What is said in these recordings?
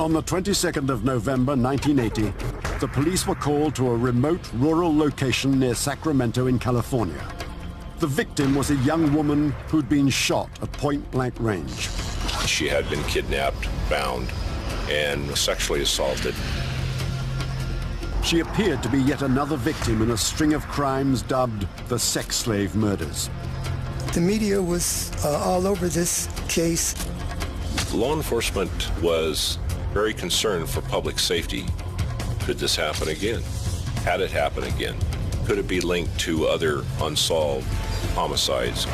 On the 22nd of November 1980, the police were called to a remote rural location near Sacramento in California. The victim was a young woman who'd been shot at point-blank range. She had been kidnapped, bound, and sexually assaulted. She appeared to be yet another victim in a string of crimes dubbed the sex slave murders. The media was all over this case. Law enforcement was very concerned for public safety. Could this happen again? Had it happen again? Could it be linked to other unsolved homicides?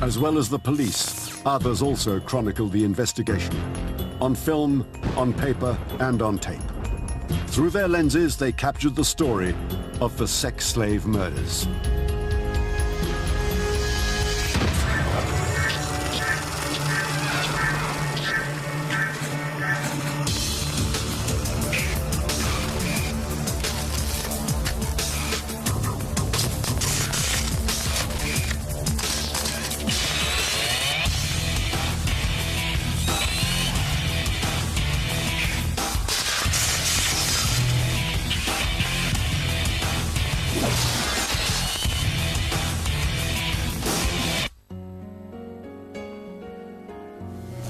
As well as the police, others also chronicled the investigation. On film, on paper, and on tape. Through their lenses, they captured the story of the sex slave murders.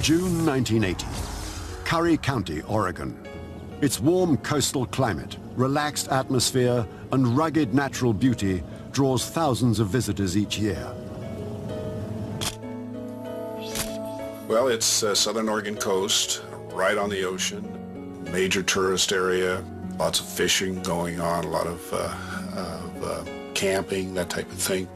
June 1980, Curry County, Oregon. Its warm coastal climate, relaxed atmosphere, and rugged natural beauty draws thousands of visitors each year. Well, it's southern Oregon coast, right on the ocean. Major tourist area, lots of fishing going on, a lot of camping, that type of thing.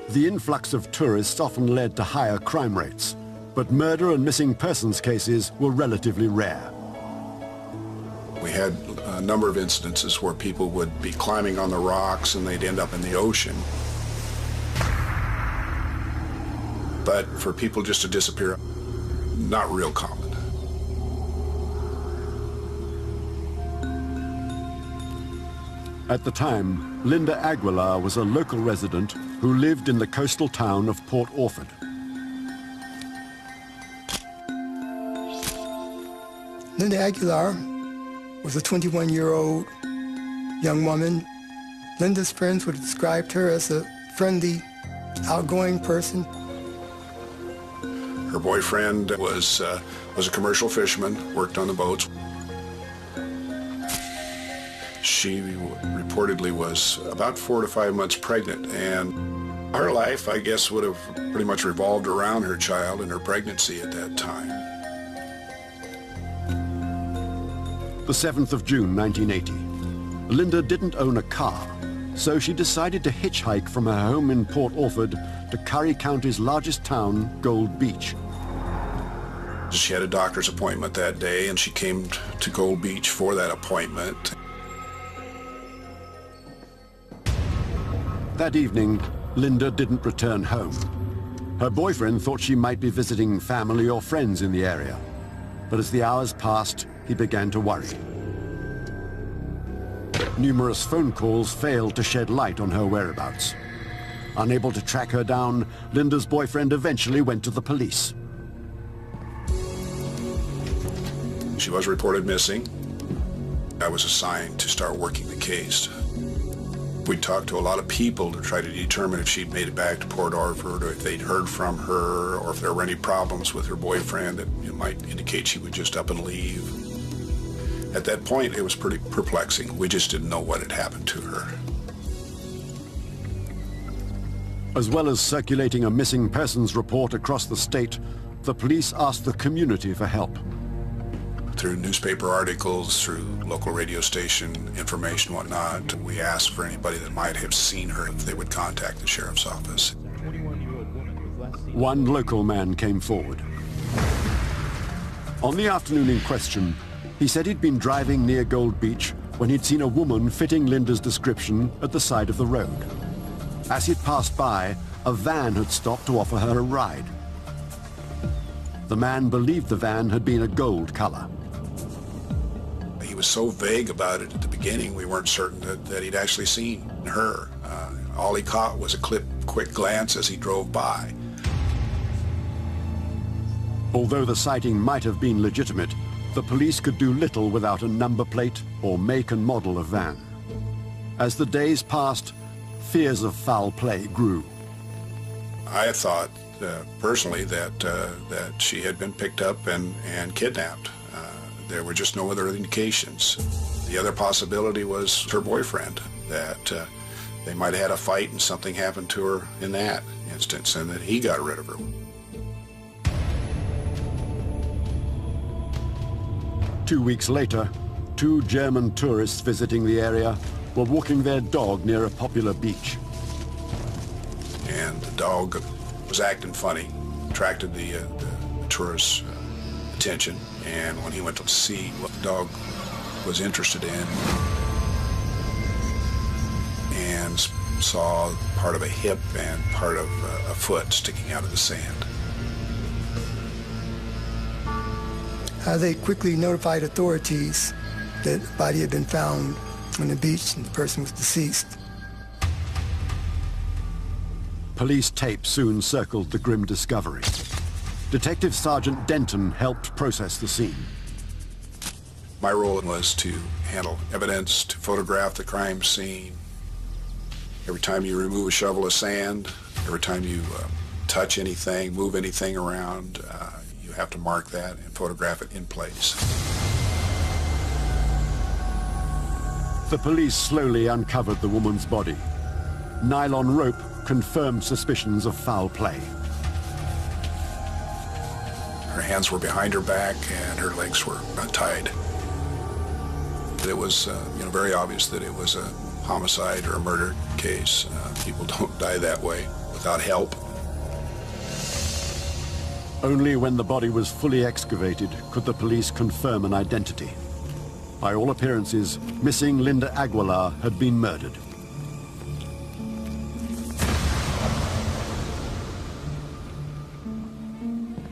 The influx of tourists often led to higher crime rates, but murder and missing persons cases were relatively rare. We had a number of instances where people would be climbing on the rocks and they'd end up in the ocean. But for people just to disappear, not real common. At the time, Linda Aguilar was a local resident who lived in the coastal town of Port Orford. Linda Aguilar was a 21-year-old young woman. Linda's friends would have described her as a friendly, outgoing person. Her boyfriend was a commercial fisherman, worked on the boats. She reportedly was about 4 to 5 months pregnant, and her life, I guess, would have pretty much revolved around her child and her pregnancy at that time. The 7th of June, 1980. Linda didn't own a car, so she decided to hitchhike from her home in Port Orford to Curry County's largest town, Gold Beach. She had a doctor's appointment that day, and she came to Gold Beach for that appointment. That evening, Linda didn't return home. Her boyfriend thought she might be visiting family or friends in the area. But as the hours passed, he began to worry. Numerous phone calls failed to shed light on her whereabouts. Unable to track her down, Linda's boyfriend eventually went to the police. She was reported missing. I was assigned to start working the case. We talked to a lot of people to try to determine if she'd made it back to Port Orford, or if they'd heard from her, or if there were any problems with her boyfriend that might indicate she would just up and leave. At that point, it was pretty perplexing. We just didn't know what had happened to her. As well as circulating a missing persons report across the state, the police asked the community for help. Through newspaper articles, through local radio station information, whatnot, we asked for anybody that might have seen her if they would contact the sheriff's office. One local man came forward. On the afternoon in question, he said he'd been driving near Gold Beach when he'd seen a woman fitting Linda's description at the side of the road. As he'd passed by, a van had stopped to offer her a ride. The man believed the van had been a gold color. He was so vague about it at the beginning, we weren't certain that he'd actually seen her. All he caught was a quick glance as he drove by. Although the sighting might have been legitimate, the police could do little without a number plate or make and model of van. As the days passed, fears of foul play grew. I thought personally that she had been picked up and kidnapped. There were just no other indications. The other possibility was her boyfriend, that they might have had a fight and something happened to her in that instance and that he got rid of her. 2 weeks later, 2 German tourists visiting the area were walking their dog near a popular beach. And the dog was acting funny, attracted the tourists' attention, and when he went to see what the dog was interested in and saw part of a hip and part of a foot sticking out of the sand. They quickly notified authorities that the body had been found on the beach and the person was deceased. Police tape soon circled the grim discovery. Detective Sergeant Denton helped process the scene. My role was to handle evidence, to photograph the crime scene. Every time you remove a shovel of sand, every time you touch anything, move anything around, you have to mark that and photograph it in place. The police slowly uncovered the woman's body. Nylon rope confirmed suspicions of foul play. Her hands were behind her back and her legs were untied. It was very obvious that it was a homicide or a murder case. People don't die that way without help. Only when the body was fully excavated could the police confirm an identity. By all appearances, missing Linda Aguilar had been murdered.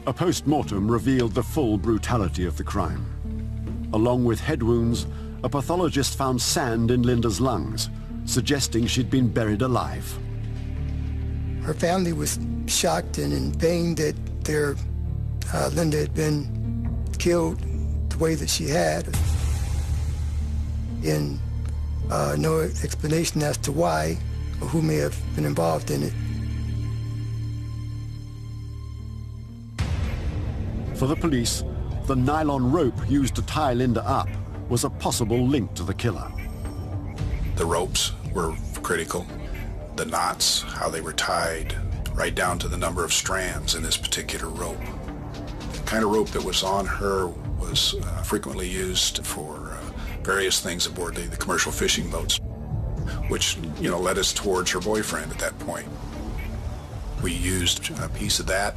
A post-mortem revealed the full brutality of the crime. Along with head wounds, a pathologist found sand in Linda's lungs, suggesting she'd been buried alive. Her family was shocked and in pain that their Linda had been killed the way that she had, and no explanation as to why or who may have been involved in it. For the police, the nylon rope used to tie Linda up was a possible link to the killer. The ropes were critical. The knots, how they were tied, right down to the number of strands in this particular rope. The kind of rope that was on her was frequently used for various things aboard the commercial fishing boats, which, led us towards her boyfriend at that point. We used a piece of that,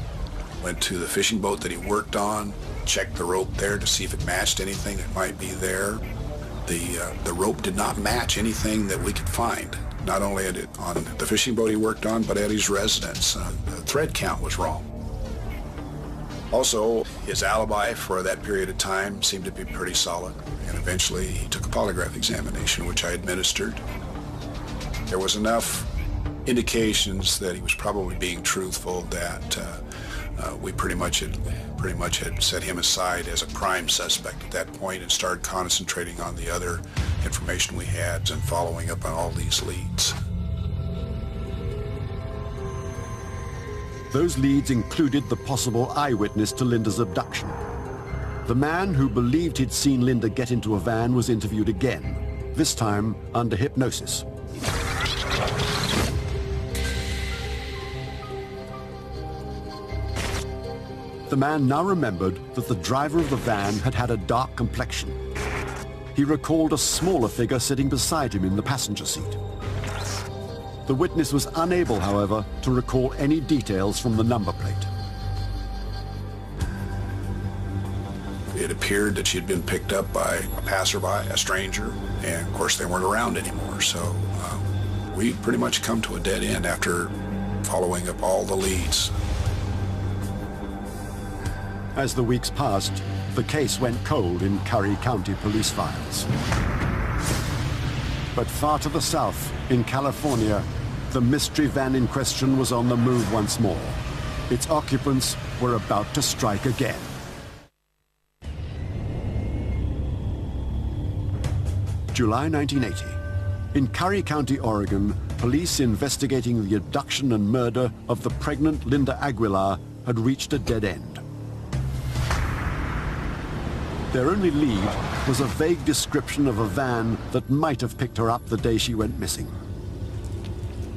went to the fishing boat that he worked on, checked the rope there to see if it matched anything that might be there. The rope did not match anything that we could find, not only on the fishing boat he worked on, but at his residence. The thread count was wrong. Also, his alibi for that period of time seemed to be pretty solid, and eventually he took a polygraph examination, which I administered. There was enough indications that he was probably being truthful that we pretty much had set him aside as a prime suspect at that point and started concentrating on the other information we had and following up on all these leads. Those leads included the possible eyewitness to Linda's abduction. The man who believed he'd seen Linda get into a van was interviewed again, this time under hypnosis. The man now remembered that the driver of the van had had a dark complexion. He recalled a smaller figure sitting beside him in the passenger seat. The witness was unable, however, to recall any details from the number plate. It appeared that she had been picked up by a passerby, a stranger, and of course they weren't around anymore, so we pretty much come to a dead end after following up all the leads. As the weeks passed, the case went cold in Curry County police files. But far to the south, in California, the mystery van in question was on the move once more. Its occupants were about to strike again. July 1980. In Curry County, Oregon, police investigating the abduction and murder of the pregnant Linda Aguilar had reached a dead end. Their only lead was a vague description of a van that might have picked her up the day she went missing.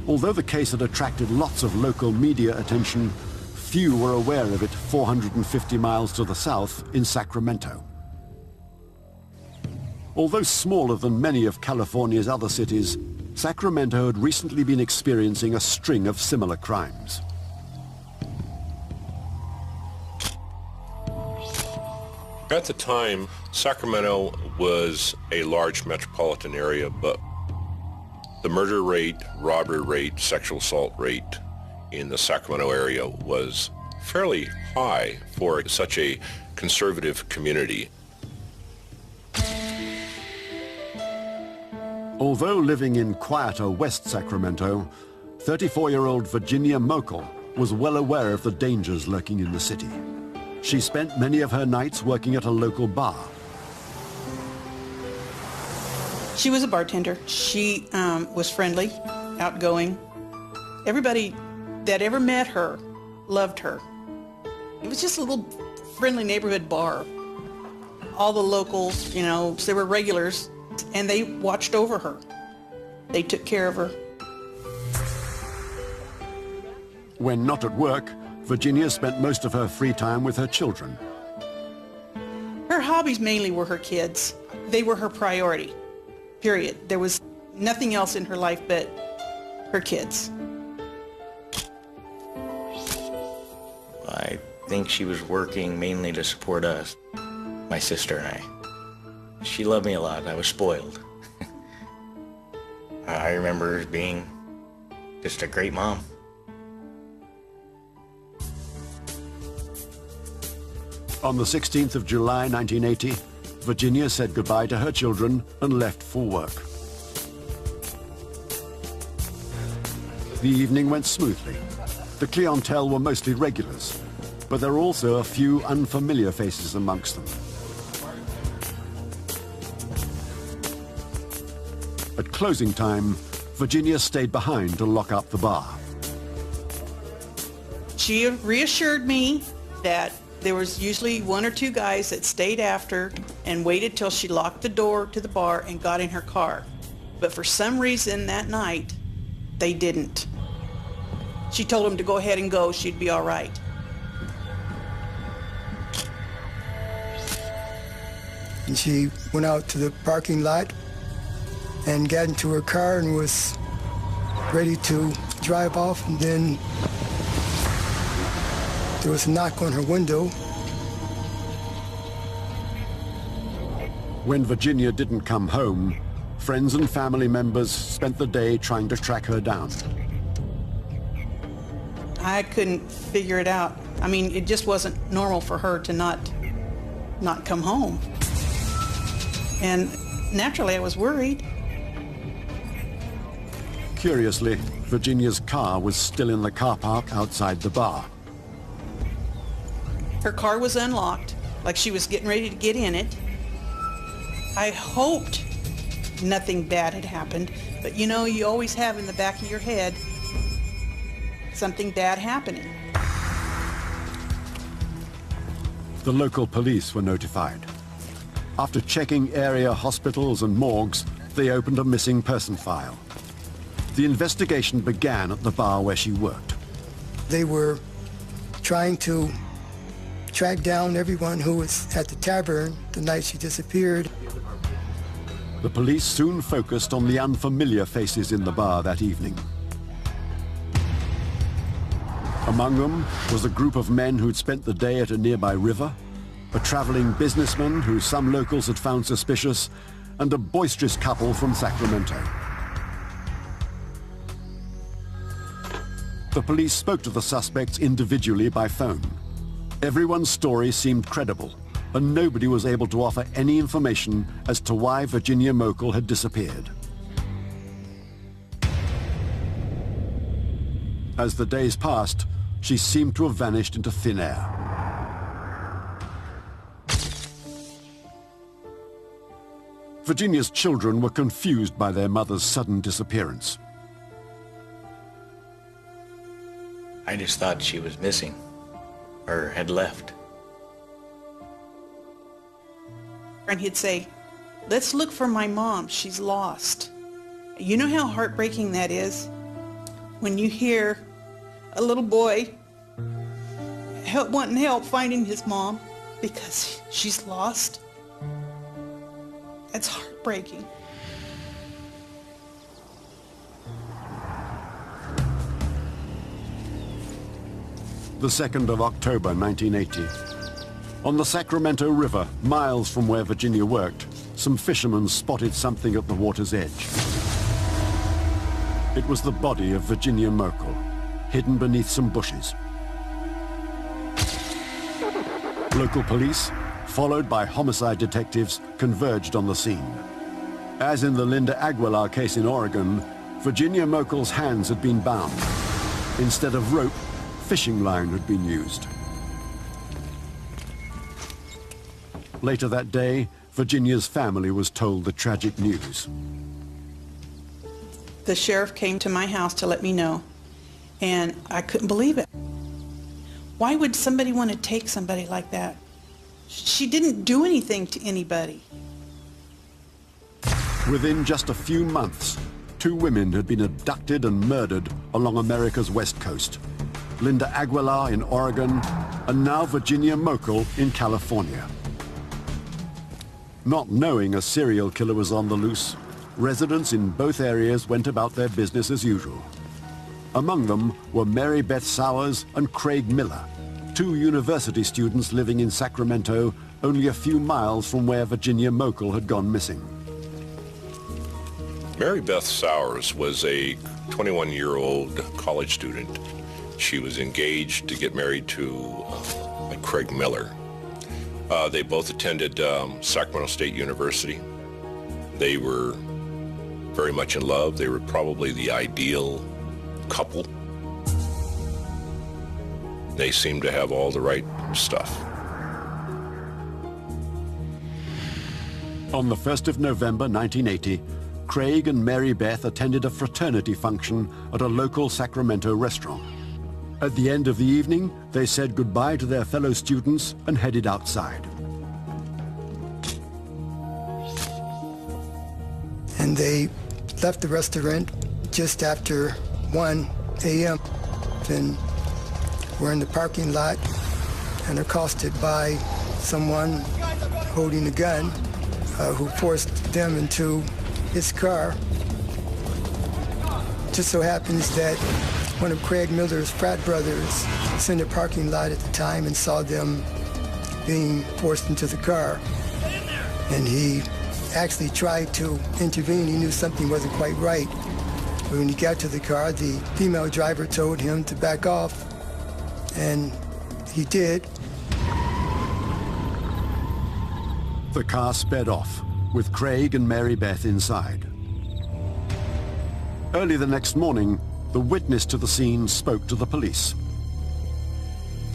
Although the case had attracted lots of local media attention, few were aware of it 450 miles to the south in Sacramento. Although smaller than many of California's other cities, Sacramento had recently been experiencing a string of similar crimes. At the time, Sacramento was a large metropolitan area, but the murder rate, robbery rate, sexual assault rate in the Sacramento area was fairly high for such a conservative community. Although living in quieter West Sacramento, 34-year-old Virginia Mokel was well aware of the dangers lurking in the city. She spent many of her nights working at a local bar. She was a bartender. She was friendly, outgoing. Everybody that ever met her loved her. It was just a little friendly neighborhood bar. All the locals, you know, they were regulars, and they watched over her. They took care of her. When not at work, Virginia spent most of her free time with her children. Her hobbies mainly were her kids. They were her priority, period. There was nothing else in her life but her kids. I think she was working mainly to support us, my sister and I. She loved me a lot. I was spoiled. I remember her being just a great mom. On the 16th of July 1980, Virginia said goodbye to her children and left for work. The evening went smoothly. The clientele were mostly regulars, but there were also a few unfamiliar faces amongst them. At closing time, Virginia stayed behind to lock up the bar. She reassured me that there was usually one or two guys that stayed after and waited till she locked the door to the bar and got in her car. But for some reason that night, they didn't. She told them to go ahead and go, she'd be all right. And she went out to the parking lot and got into her car and was ready to drive off, and then there was a knock on her window. When Virginia didn't come home, friends and family members spent the day trying to track her down. I couldn't figure it out. I mean, it just wasn't normal for her to not come home. And naturally, I was worried. Curiously, Virginia's car was still in the car park outside the bar. Her car was unlocked, like she was getting ready to get in it. I hoped nothing bad had happened, but you know, you always have in the back of your head something bad happening. The local police were notified. After checking area hospitals and morgues, they opened a missing person file. The investigation began at the bar where she worked. They were trying to track down everyone who was at the tavern the night she disappeared. The police soon focused on the unfamiliar faces in the bar that evening. Among them was a group of men who'd spent the day at a nearby river, a traveling businessman who some locals had found suspicious, and a boisterous couple from Sacramento. The police spoke to the suspects individually by phone. Everyone's story seemed credible, and nobody was able to offer any information as to why Virginia Mokel had disappeared. As the days passed, she seemed to have vanished into thin air. Virginia's children were confused by their mother's sudden disappearance. I just thought she was missing or had left. And he'd say, "Let's look for my mom. She's lost." You know how heartbreaking that is? When you hear a little boy wanting help finding his mom because she's lost. That's heartbreaking. The 2nd of October, 1980. On the Sacramento River, miles from where Virginia worked, some fishermen spotted something at the water's edge. It was the body of Virginia Merkel, hidden beneath some bushes. Local police, followed by homicide detectives, converged on the scene. As in the Linda Aguilar case in Oregon, Virginia Merkel's hands had been bound. Instead of rope, fishing line had been used. Later that day, Virginia's family was told the tragic news. The sheriff came to my house to let me know, and I couldn't believe it. Why would somebody want to take somebody like that? She didn't do anything to anybody. Within just a few months, 2 women had been abducted and murdered along America's west coast. Linda Aguilar in Oregon, and now Virginia Merkel in California. Not knowing a serial killer was on the loose, residents in both areas went about their business as usual. Among them were Mary Beth Sowers and Craig Miller, 2 university students living in Sacramento, only a few miles from where Virginia Merkel had gone missing. Mary Beth Sowers was a 21-year-old college student. She was engaged to get married to Craig Miller. They both attended Sacramento State University. They were very much in love. They were probably the ideal couple. They seemed to have all the right stuff. On the 1st of November 1980, Craig and Mary Beth attended a fraternity function at a local Sacramento restaurant. At the end of the evening, they said goodbye to their fellow students and headed outside. And they left the restaurant just after 1 a.m. and were in the parking lot and accosted by someone holding a gun who forced them into his car. Just so happens that one of Craig Miller's frat brothers was in the parking lot at the time and saw them being forced into the car. And he actually tried to intervene. He knew something wasn't quite right. But when he got to the car, the female driver told him to back off, and he did. The car sped off, with Craig and Mary Beth inside. Early the next morning, the witness to the scene spoke to the police.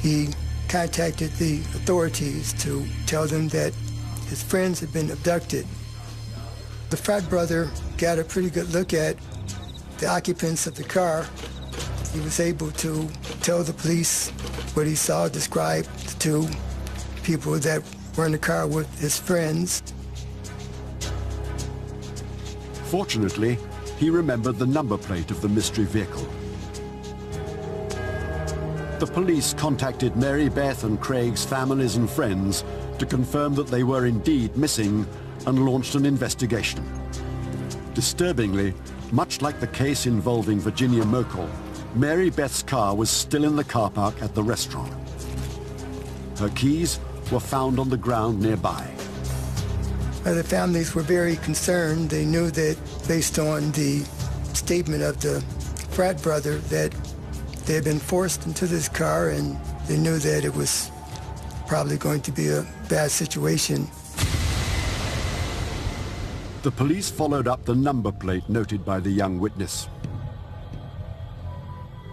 He contacted the authorities to tell them that his friends had been abducted. The frat brother got a pretty good look at the occupants of the car. He was able to tell the police what he saw, describe the 2 people that were in the car with his friends. Fortunately, he remembered the number plate of the mystery vehicle. The police contacted Mary Beth and Craig's families and friends to confirm that they were indeed missing and launched an investigation. Disturbingly, much like the case involving Virginia Merkel, Mary Beth's car was still in the car park at the restaurant. Her keys were found on the ground nearby. The families were very concerned. They knew that based on the statement of the frat brother that they had been forced into this car, and they knew that it was probably going to be a bad situation. The police followed up the number plate noted by the young witness.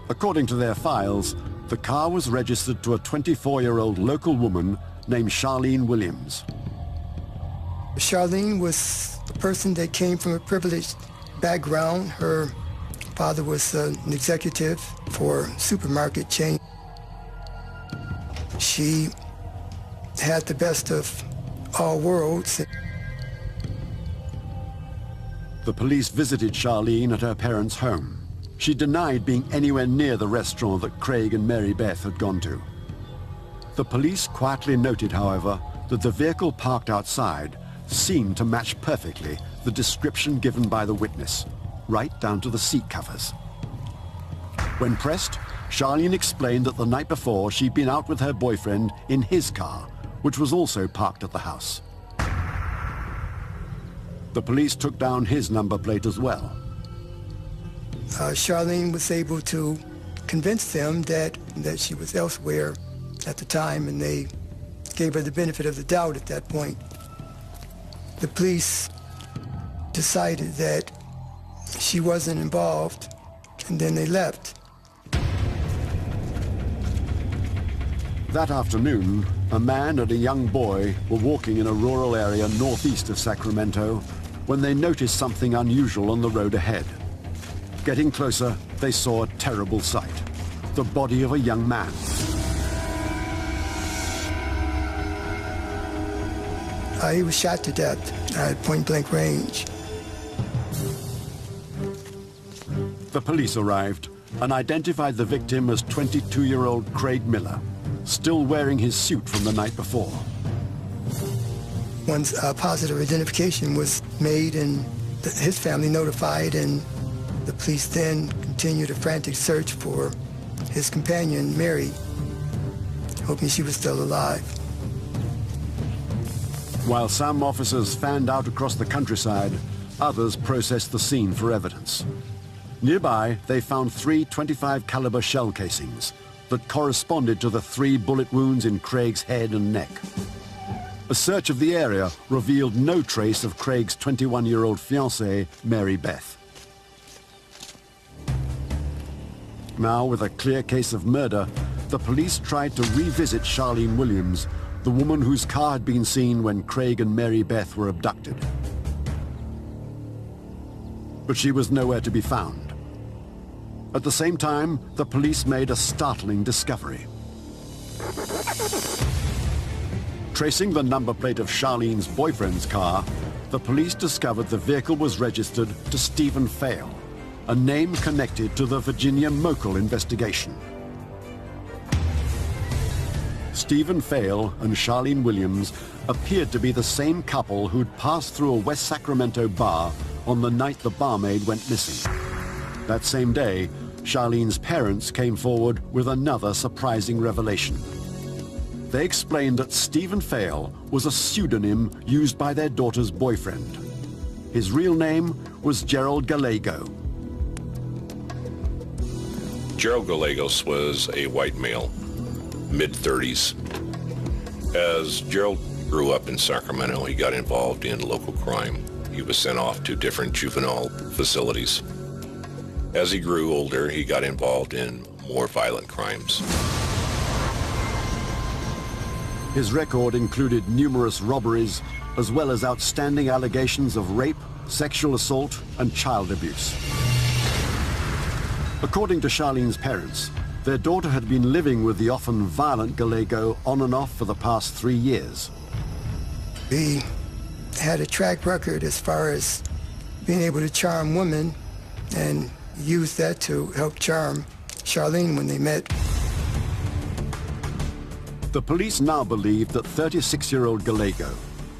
According to their files, the car was registered to a 24-year-old local woman named Charlene Williams. Charlene was a person that came from a privileged background. Her father was an executive for a supermarket chain. She had the best of all worlds. The police visited Charlene at her parents' home. She denied being anywhere near the restaurant that Craig and Mary Beth had gone to. The police quietly noted, however, that the vehicle parked outside seemed to match perfectly the description given by the witness, right down to the seat covers. When pressed, Charlene explained that the night before she'd been out with her boyfriend in his car, which was also parked at the house. The police took down his number plate as well. Charlene was able to convince them that she was elsewhere at the time, and they gave her the benefit of the doubt at that point. The police decided that she wasn't involved, and then they left. That afternoon, a man and a young boy were walking in a rural area northeast of Sacramento when they noticed something unusual on the road ahead. Getting closer, they saw a terrible sight: the body of a young man. He was shot to death at point-blank range. The police arrived and identified the victim as 22-year-old Craig Miller, still wearing his suit from the night before. Once positive identification was made and his family notified, and the police then continued a frantic search for his companion, Mary, hoping she was still alive. While some officers fanned out across the countryside, others processed the scene for evidence. Nearby, they found 3 .25 caliber shell casings that corresponded to the 3 bullet wounds in Craig's head and neck. A search of the area revealed no trace of Craig's 21-year-old fiancée, Mary Beth. Now, with a clear case of murder, the police tried to revisit Charlene Williams, the woman whose car had been seen when Craig and Mary Beth were abducted. But she was nowhere to be found. At the same time, the police made a startling discovery. Tracing the number plate of Charlene's boyfriend's car, the police discovered the vehicle was registered to Stephen Fail, a name connected to the Virginia Mokel investigation. Stephen Fail and Charlene Williams appeared to be the same couple who'd passed through a West Sacramento bar on the night the barmaid went missing. That same day, Charlene's parents came forward with another surprising revelation. They explained that Stephen Fail was a pseudonym used by their daughter's boyfriend. His real name was Gerald Gallego. Gerald Gallegos was a white male, mid-30s. As Gerald grew up in Sacramento, he got involved in local crime. He was sent off to different juvenile facilities. As he grew older, he got involved in more violent crimes. His record included numerous robberies, as well as outstanding allegations of rape, sexual assault, and child abuse. According to Charlene's parents, their daughter had been living with the often violent Gallego on and off for the past 3 years. He had a track record as far as being able to charm women, and used that to help charm Charlene when they met. The police now believe that 36-year-old Gallego,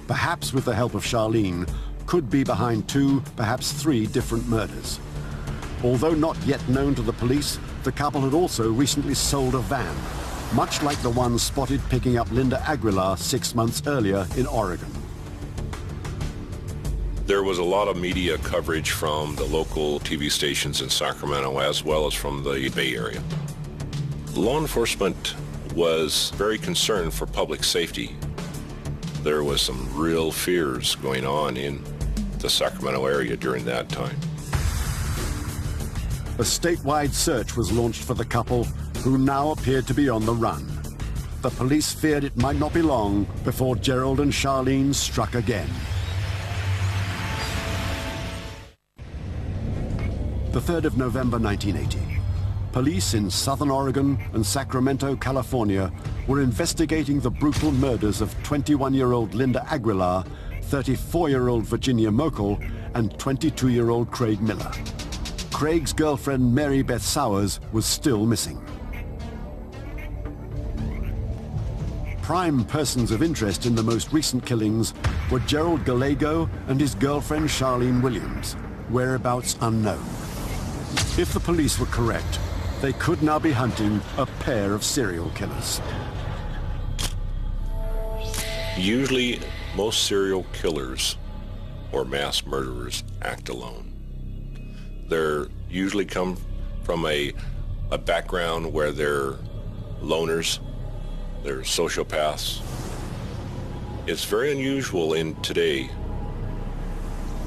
perhaps with the help of Charlene, could be behind 2, perhaps 3 different murders. Although not yet known to the police, the couple had also recently sold a van, much like the one spotted picking up Linda Aguilar 6 months earlier in Oregon. There was a lot of media coverage from the local TV stations in Sacramento as well as from the Bay Area. Law enforcement was very concerned for public safety. There was some real fears going on in the Sacramento area during that time. a statewide search was launched for the couple, who now appeared to be on the run. The police feared it might not be long before Gerald and Charlene struck again. The 3rd of November 1980. Police in Southern Oregon and Sacramento, California, were investigating the brutal murders of 21-year-old Linda Aguilar, 34-year-old Virginia Mokel, and 22-year-old Craig Miller. Craig's girlfriend, Mary Beth Sowers, was still missing. Prime persons of interest in the most recent killings were Gerald Gallego and his girlfriend, Charlene Williams, whereabouts unknown. If the police were correct, they could now be hunting a pair of serial killers. Usually, most serial killers or mass murderers act alone. They're usually come from a background where they're loners, they're sociopaths. It's very unusual in today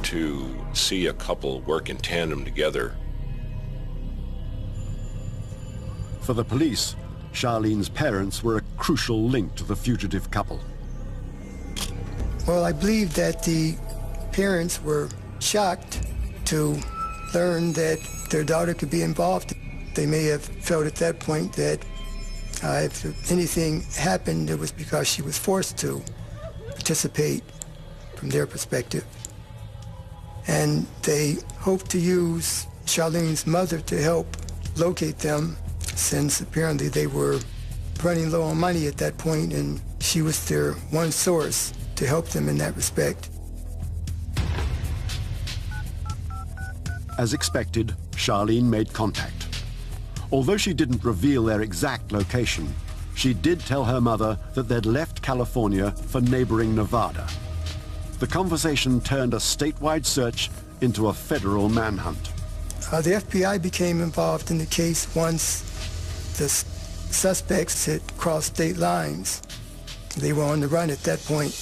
to see a couple work in tandem together. For the police, Charlene's parents were a crucial link to the fugitive couple. Well, I believe that the parents were shocked to learn that their daughter could be involved. They may have felt at that point that if anything happened, it was because she was forced to participate from their perspective. And they hoped to use Charlene's mother to help locate them, since apparently they were running low on money at that point, and she was their one source to help them in that respect. As expected, Charlene made contact. Although she didn't reveal their exact location, she did tell her mother that they'd left California for neighboring Nevada. The conversation turned a statewide search into a federal manhunt. The FBI became involved in the case once the suspects had crossed state lines. They were on the run at that point.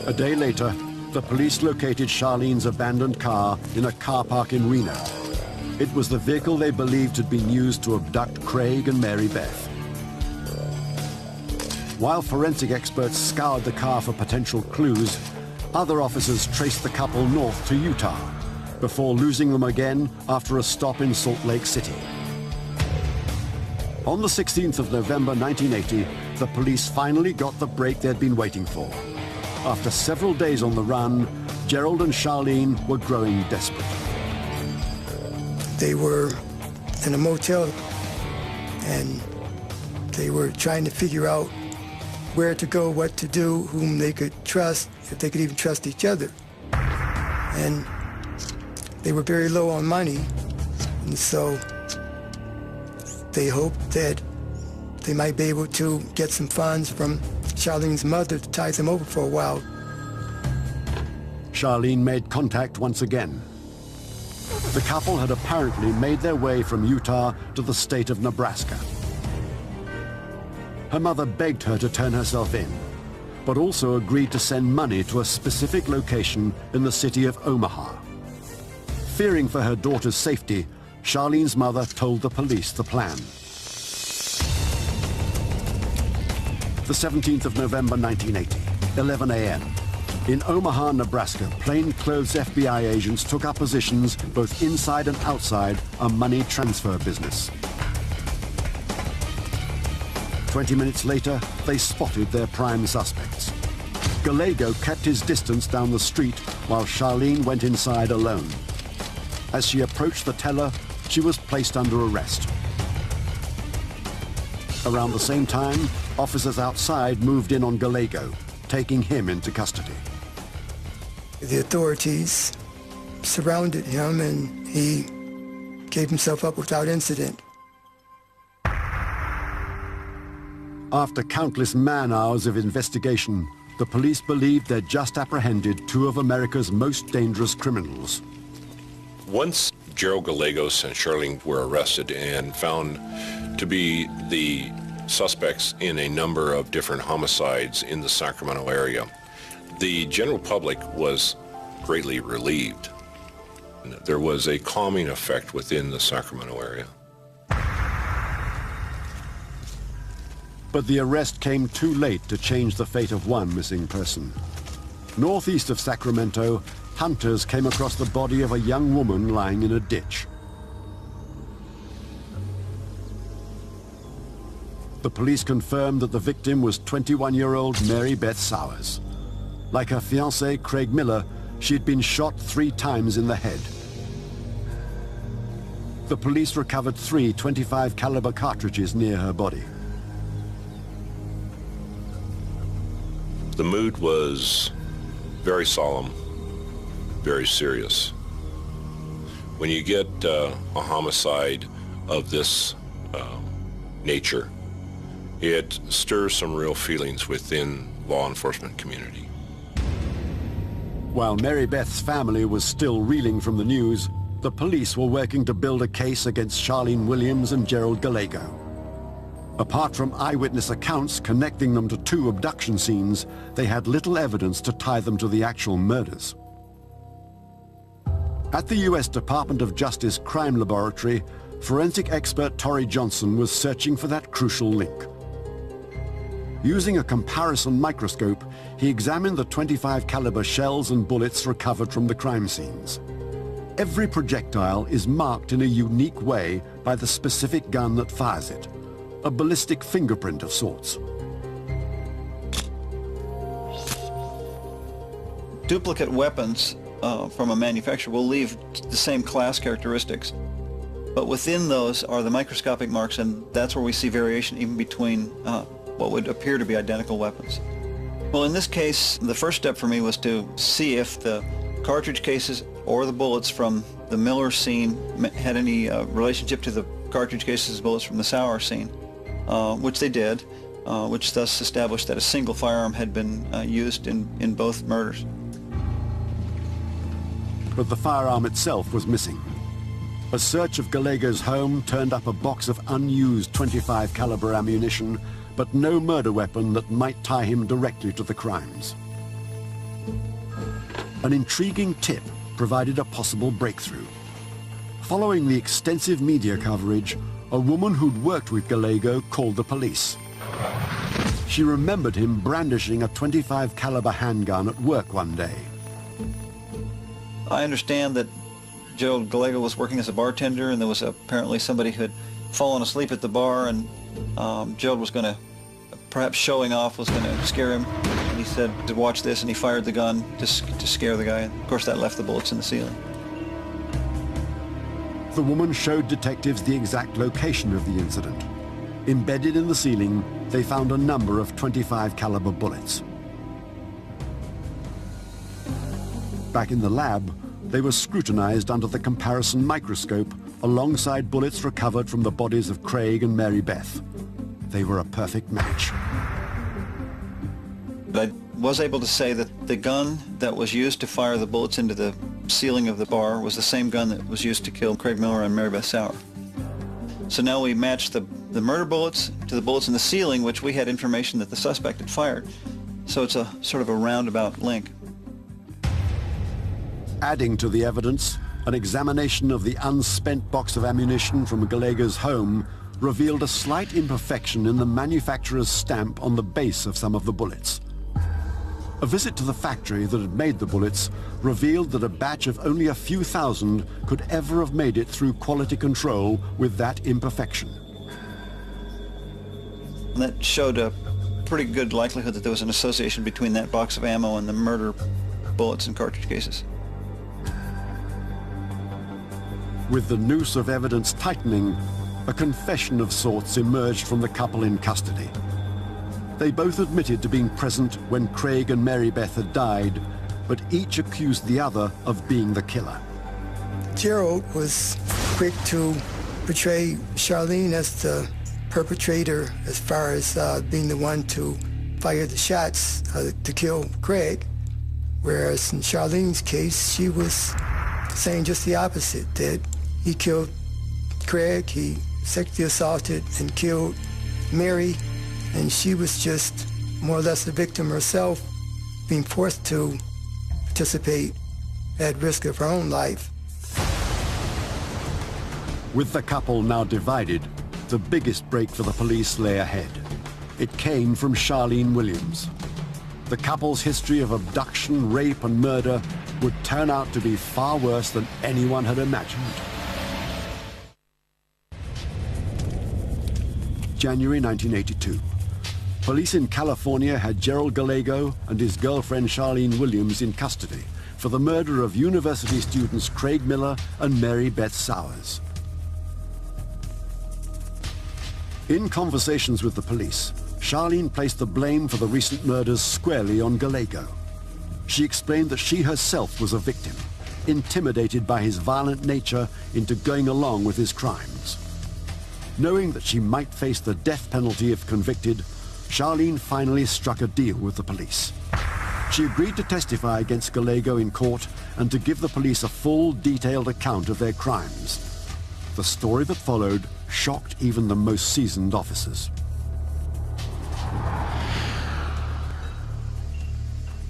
A day later, the police located Charlene's abandoned car in a car park in Reno. It was the vehicle they believed had been used to abduct Craig and Mary Beth. While forensic experts scoured the car for potential clues, other officers traced the couple north to Utah, before losing them again after a stop in Salt Lake City. On the 16th of November 1980, the police finally got the break they'd been waiting for. After several days on the run, Gerald and Charlene were growing desperate. They were in a motel, and they were trying to figure out where to go, what to do, whom they could trust, if they could even trust each other. And they were very low on money, and so they hoped that they might be able to get some funds from Charlene's mother to tide them over for a while. Charlene made contact once again. The couple had apparently made their way from Utah to the state of Nebraska. Her mother begged her to turn herself in, but also agreed to send money to a specific location in the city of Omaha. Fearing for her daughter's safety, Charlene's mother told the police the plan. The 17th of November 1980, 11 a.m. In Omaha, Nebraska, plainclothes FBI agents took up positions both inside and outside a money transfer business. 20 minutes later, they spotted their prime suspects. Gallego kept his distance down the street while Charlene went inside alone. As she approached the teller, she was placed under arrest. Around the same time, officers outside moved in on Gallego, taking him into custody. The authorities surrounded him, and he gave himself up without incident. After countless man-hours of investigation, the police believed they'd just apprehended two of America's most dangerous criminals. Once Gerald Gallegos and Charlene were arrested and found to be the suspects in a number of different homicides in the Sacramento area, the general public was greatly relieved. There was a calming effect within the Sacramento area. But the arrest came too late to change the fate of one missing person. Northeast of Sacramento, hunters came across the body of a young woman lying in a ditch. The police confirmed that the victim was 21-year-old Mary Beth Sowers. Like her fiancé, Craig Miller, she had been shot 3 times in the head. The police recovered 3 .25 caliber cartridges near her body. The mood was very solemn, very serious. When you get a homicide of this nature, it stirs some real feelings within law enforcement community. While Mary Beth's family was still reeling from the news, the police were working to build a case against Charlene Williams and Gerald Gallego. Apart from eyewitness accounts connecting them to 2 abduction scenes, they had little evidence to tie them to the actual murders. At the U.S. Department of Justice Crime Laboratory, forensic expert Torrey Johnson was searching for that crucial link. Using a comparison microscope, he examined the .25 caliber shells and bullets recovered from the crime scenes. Every projectile is marked in a unique way by the specific gun that fires it, a ballistic fingerprint of sorts. Duplicate weapons from a manufacturer will leave the same class characteristics, but within those are the microscopic marks, and that's where we see variation even between what would appear to be identical weapons. Well, in this case, the first step for me was to see if the cartridge cases or the bullets from the Miller scene had any relationship to the cartridge cases and bullets from the Sauer scene, which they did, which thus established that a single firearm had been used in both murders. But the firearm itself was missing. A search of Gallego's home turned up a box of unused .25 caliber ammunition, but no murder weapon that might tie him directly to the crimes. An intriguing tip provided a possible breakthrough. Following the extensive media coverage, a woman who'd worked with Gallego called the police. She remembered him brandishing a .25 caliber handgun at work one day. I understand that Gerald Gallego was working as a bartender, and there was apparently somebody who had fallen asleep at the bar, and Gerald was going to, perhaps showing off, was going to scare him. And he said to watch this, and he fired the gun to scare the guy. And of course, that left the bullets in the ceiling. The woman showed detectives the exact location of the incident. Embedded in the ceiling, they found a number of .25 caliber bullets. Back in the lab, they were scrutinized under the comparison microscope alongside bullets recovered from the bodies of Craig and Mary Beth. They were a perfect match. But I was able to say that the gun that was used to fire the bullets into the ceiling of the bar was the same gun that was used to kill Craig Miller and Mary Beth Sauer. So now we matched the murder bullets to the bullets in the ceiling, which we had information that the suspect had fired. So it's a sort of a roundabout link. Adding to the evidence, an examination of the unspent box of ammunition from Gallego's home revealed a slight imperfection in the manufacturer's stamp on the base of some of the bullets. A visit to the factory that had made the bullets revealed that a batch of only a few thousand could ever have made it through quality control with that imperfection. And that showed a pretty good likelihood that there was an association between that box of ammo and the murder bullets and cartridge cases. With the noose of evidence tightening, a confession of sorts emerged from the couple in custody. They both admitted to being present when Craig and Mary Beth had died, but each accused the other of being the killer. Gerald was quick to portray Charlene as the perpetrator as far as being the one to fire the shots to kill Craig, whereas in Charlene's case, she was saying just the opposite, that he killed Craig, he sexually assaulted and killed Mary, and she was just more or less the victim herself, being forced to participate at risk of her own life. With the couple now divided, the biggest break for the police lay ahead. It came from Charlene Williams. The couple's history of abduction, rape, and murder would turn out to be far worse than anyone had imagined. January 1982. Police in California had Gerald Gallego and his girlfriend Charlene Williams in custody for the murder of university students Craig Miller and Mary Beth Sowers. In conversations with the police, Charlene placed the blame for the recent murders squarely on Gallego. She explained that she herself was a victim, intimidated by his violent nature into going along with his crimes. Knowing that she might face the death penalty if convicted, Charlene finally struck a deal with the police. She agreed to testify against Gallego in court and to give the police a full, detailed account of their crimes. The story that followed shocked even the most seasoned officers.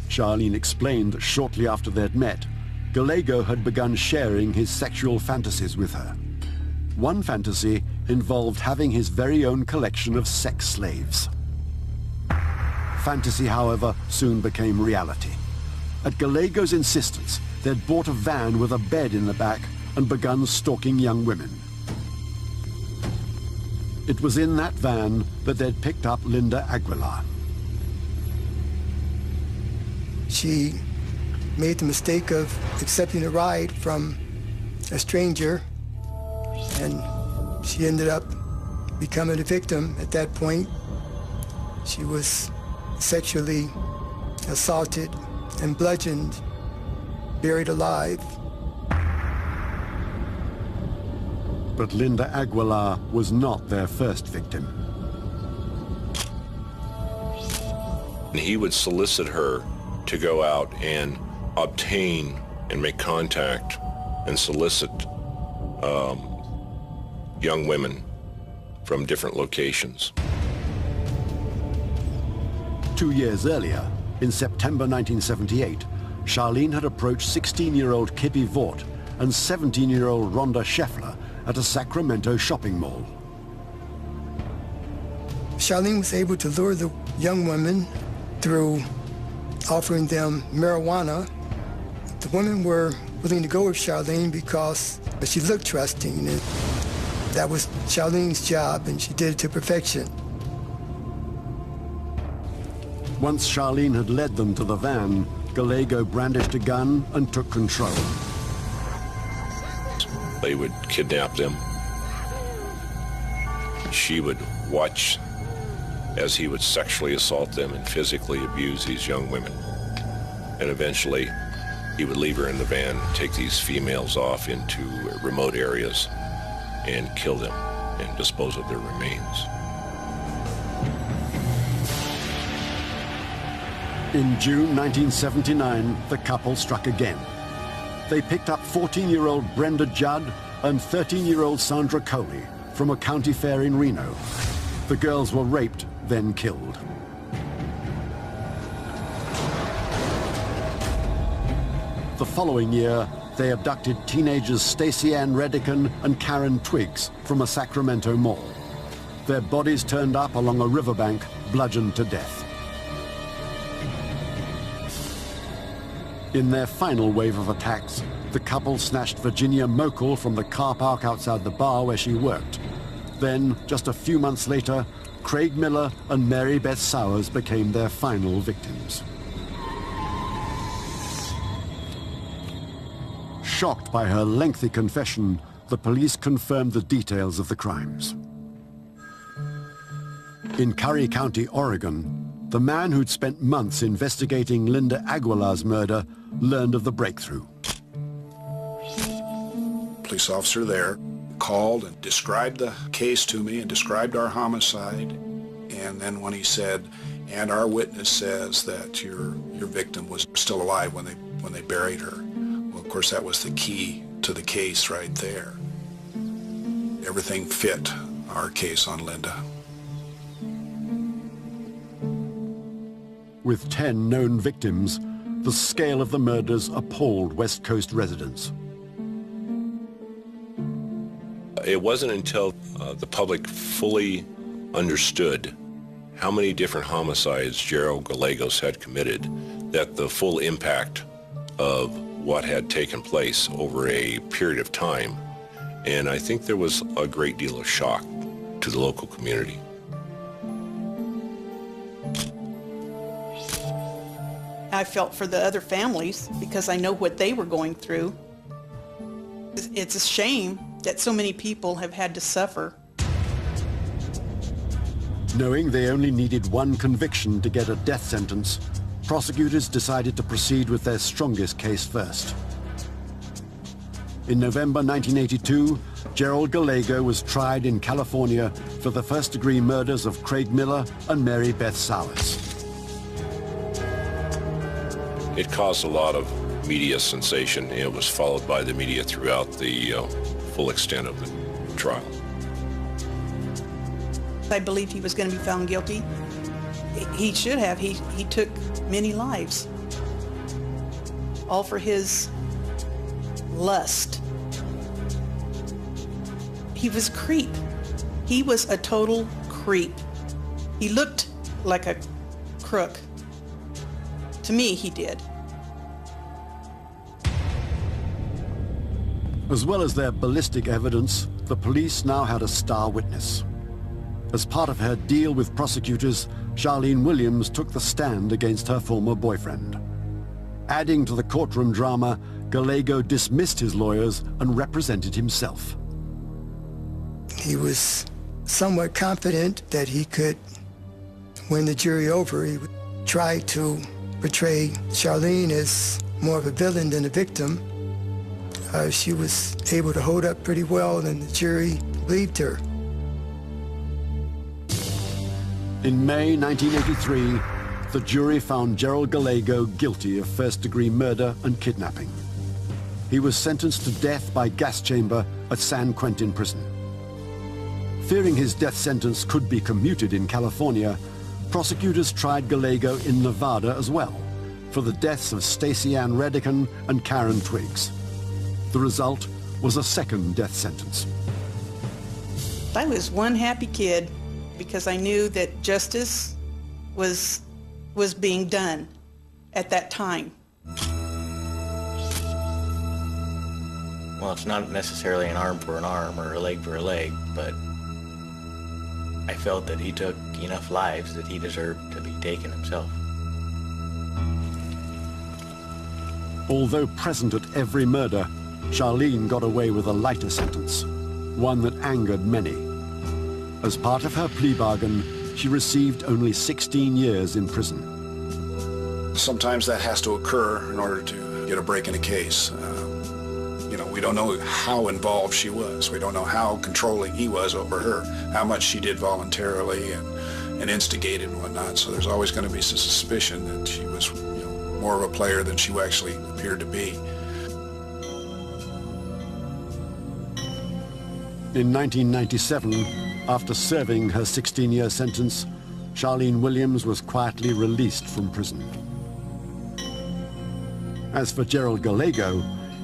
Charlene explained that shortly after they'd met, Gallego had begun sharing his sexual fantasies with her. One fantasy involved having his very own collection of sex slaves. Fantasy, however, soon became reality. At Gallego's insistence, they'd bought a van with a bed in the back and begun stalking young women. It was in that van that they'd picked up Linda Aguilar. She made the mistake of accepting a ride from a stranger, and she ended up becoming a victim at that point. She was sexually assaulted and bludgeoned, buried alive. But Linda Aguilar was not their first victim. He would solicit her to go out and obtain and make contact and solicit young women from different locations. 2 years earlier, in September 1978, Charlene had approached 16-year-old Kippy Vaught and 17-year-old Rhonda Scheffler at a Sacramento shopping mall. Charlene was able to lure the young women through offering them marijuana. The women were willing to go with Charlene because she looked trusting, and that was Charlene's job, and she did it to perfection. Once Charlene had led them to the van, Gallego brandished a gun and took control. They would kidnap them. She would watch as he would sexually assault them and physically abuse these young women. And eventually, he would leave her in the van, take these females off into remote areas and kill them and dispose of their remains. In June 1979, the couple struck again. They picked up 14-year-old Brenda Judd and 13-year-old Sandra Coley from a county fair in Reno. The girls were raped, then killed. The following year, they abducted teenagers Stacey Ann Redican and Karen Twiggs from a Sacramento mall. Their bodies turned up along a riverbank, bludgeoned to death. In their final wave of attacks, the couple snatched Virginia Mokel from the car park outside the bar where she worked. Then, just a few months later, Craig Miller and Mary Beth Sowers became their final victims. Shocked by her lengthy confession, the police confirmed the details of the crimes. In Curry County, Oregon, the man who'd spent months investigating Linda Aguilar's murder learned of the breakthrough. Police officer there called and described the case to me and described our homicide. And then when he said, and our witness says that your victim was still alive when they buried her. Well, of course, that was the key to the case right there. Everything fit our case on Linda. With 10 known victims, the scale of the murders appalled West Coast residents. It wasn't until the public fully understood how many different homicides Gerald Gallegos had committed that the full impact of what had taken place over a period of time. And I think there was a great deal of shock to the local community. I felt for the other families because I know what they were going through. It's a shame that so many people have had to suffer. Knowing they only needed one conviction to get a death sentence, prosecutors decided to proceed with their strongest case first. In November 1982, Gerald Gallego was tried in California for the first-degree murders of Craig Miller and Mary Beth Sowers. It caused a lot of media sensation. It was followed by the media throughout the full extent of the trial. I believed he was going to be found guilty. He should have. He took many lives. All for his lust. He was a creep. He was a total creep. He looked like a crook. To me, he did. As well as their ballistic evidence, the police now had a star witness. As part of her deal with prosecutors, Charlene Williams took the stand against her former boyfriend. Adding to the courtroom drama, Gallego dismissed his lawyers and represented himself. He was somewhat confident that he could win the jury over. He would try to portray Charlene as more of a villain than a victim. She was able to hold up pretty well, and the jury believed her. In May 1983, the jury found Gerald Gallego guilty of first-degree murder and kidnapping. He was sentenced to death by gas chamber at San Quentin prison. Fearing his death sentence could be commuted in California, prosecutors tried Gallego in Nevada as well for the deaths of Stacey Ann Redican and Karen Twiggs. The result was a second death sentence. I was one happy kid because I knew that justice was being done at that time. Well, it's not necessarily an arm for an arm or a leg for a leg, but I felt that he took enough lives that he deserved to be taken himself. Although present at every murder, Charlene got away with a lighter sentence, one that angered many. As part of her plea bargain, she received only 16 years in prison. Sometimes that has to occur in order to get a break in a case. We don't know how involved she was. We don't know how controlling he was over her, how much she did voluntarily and instigated and whatnot. So there's always going to be some suspicion that she was more of a player than she actually appeared to be. In 1997, after serving her 16-year sentence, Charlene Williams was quietly released from prison. As for Gerald Gallego,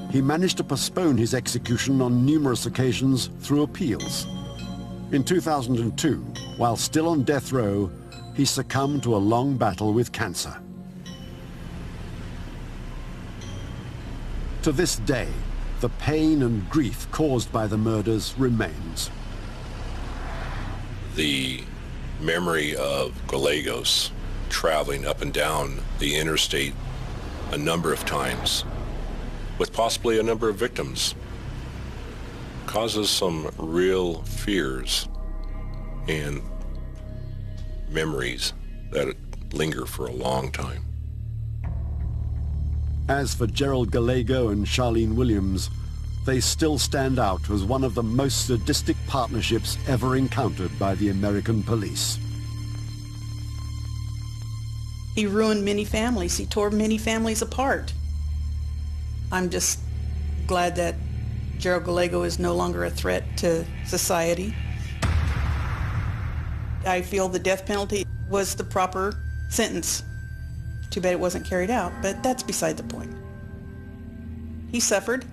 he managed to postpone his execution on numerous occasions through appeals. In 2002, while still on death row, he succumbed to a long battle with cancer. To this day, the pain and grief caused by the murders remains. The memory of Gallegos traveling up and down the interstate a number of times with possibly a number of victims causes some real fears and memories that linger for a long time. As for Gerald Gallego and Charlene Williams, they still stand out as one of the most sadistic partnerships ever encountered by the American police. He ruined many families. He tore many families apart. I'm just glad that Gerald Gallego is no longer a threat to society. I feel the death penalty was the proper sentence. Too bad it wasn't carried out, but that's beside the point. He suffered.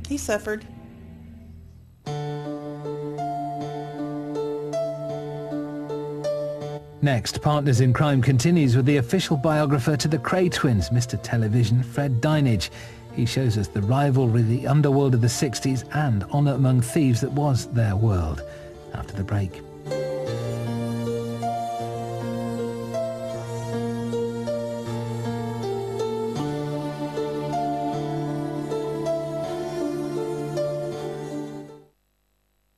He suffered. Next, Partners in Crime continues with the official biographer to the Kray twins, Mr. Television, Fred Dinage. He shows us the rivalry, the underworld of the 60s and honour among thieves that was their world. After the break.